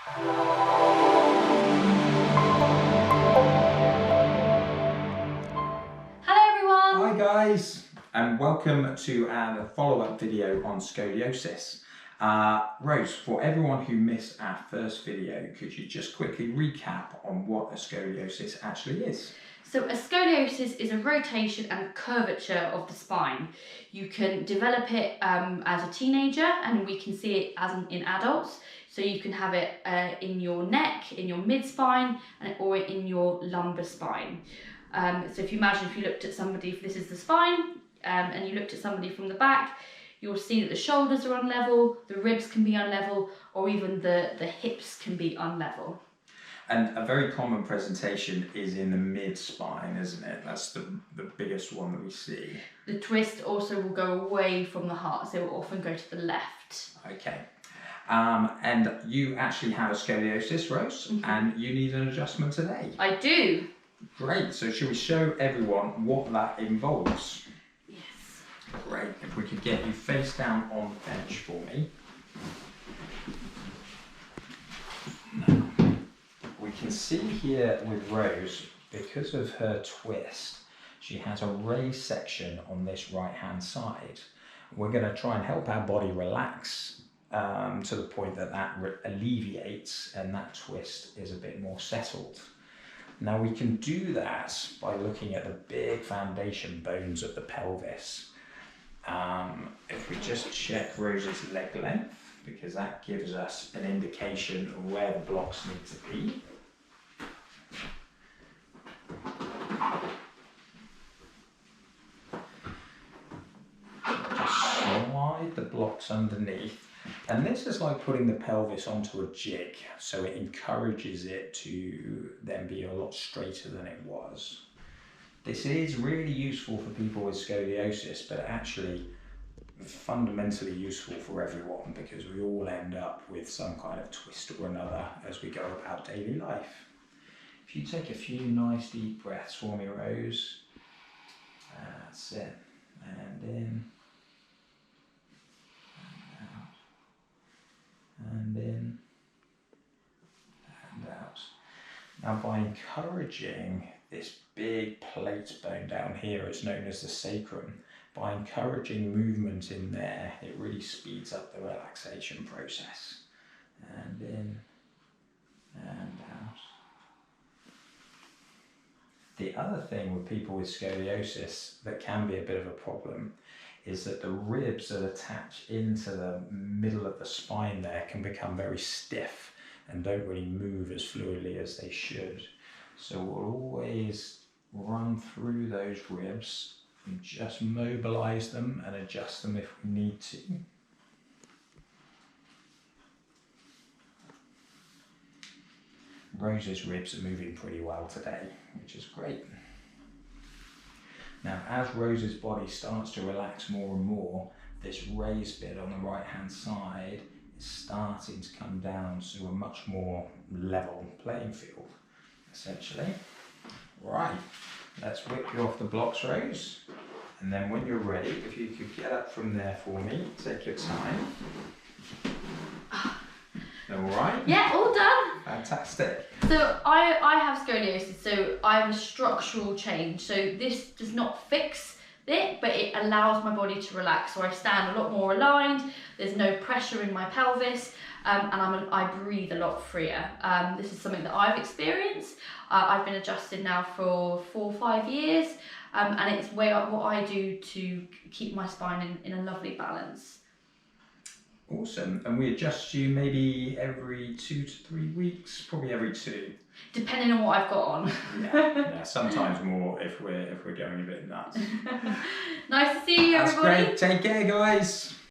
Hi guys, and welcome to our follow-up video on scoliosis. Rose, for everyone who missed our first video, could you just quickly recap on what a scoliosis actually is? So a scoliosis is a rotation and curvature of the spine. You can develop it as a teenager, and we can see it in adults. So you can have it in your neck, in your mid-spine, or in your lumbar spine. So if you imagine if you looked at somebody, if this is the spine, and you looked at somebody from the back, you'll see that the shoulders are unlevel, the ribs can be unlevel, or even the hips can be unlevel. And a very common presentation is in the mid-spine, isn't it? That's the biggest one that we see. The twist also will go away from the heart, so it will often go to the left. Okay. And you actually have a scoliosis, Rose, and you need an adjustment today. I do. Great, so should we show everyone what that involves? Yes. Great, if we could get you face down on the bench for me. Now, we can see here with Rose, because of her twist, she has a raised section on this right hand side. We're going to try and help our body relax to the point that alleviates and that twist is a bit more settled. Now we can do that by looking at the big foundation bones of the pelvis. If we just check Rose's leg length, because that gives us an indication of where the blocks need to be. Just slide the blocks underneath. And this is like putting the pelvis onto a jig, so it encourages it to then be a lot straighter than it was. This is really useful for people with scoliosis, but actually fundamentally useful for everyone because we all end up with some kind of twist or another as we go about daily life. If you take a few nice deep breaths for me, Rose. That's it. And in. And in and out. Now by encouraging this big plate bone down here, it's known as the sacrum, by encouraging movement in there, it really speeds up the relaxation process. And in and out. The other thing with people with scoliosis that can be a bit of a problem is that the ribs that attach into the middle of the spine there can become very stiff and don't really move as fluidly as they should. So we'll always run through those ribs and just mobilize them and adjust them if we need to. Rose's ribs are moving pretty well today, which is great. Now, as Rose's body starts to relax more and more, this raised bit on the right hand side is starting to come down to a much more level playing field, essentially. Right, let's whip you off the blocks, Rose. And then when you're ready, if you could get up from there for me, take your time. All right? Yeah, all done. Fantastic. So I have scoliosis, so I have a structural change. So this does not fix it, but it allows my body to relax. So I stand a lot more aligned, there's no pressure in my pelvis, and I breathe a lot freer. This is something that I've experienced. I've been adjusted now for 4 or 5 years, and it's what I do to keep my spine in a lovely balance. Awesome. And we adjust you maybe every 2 to 3 weeks, probably every 2. Depending on what I've got on. Yeah, sometimes more if we're going a bit nuts. Nice to see you, everybody. That's great. Take care, guys.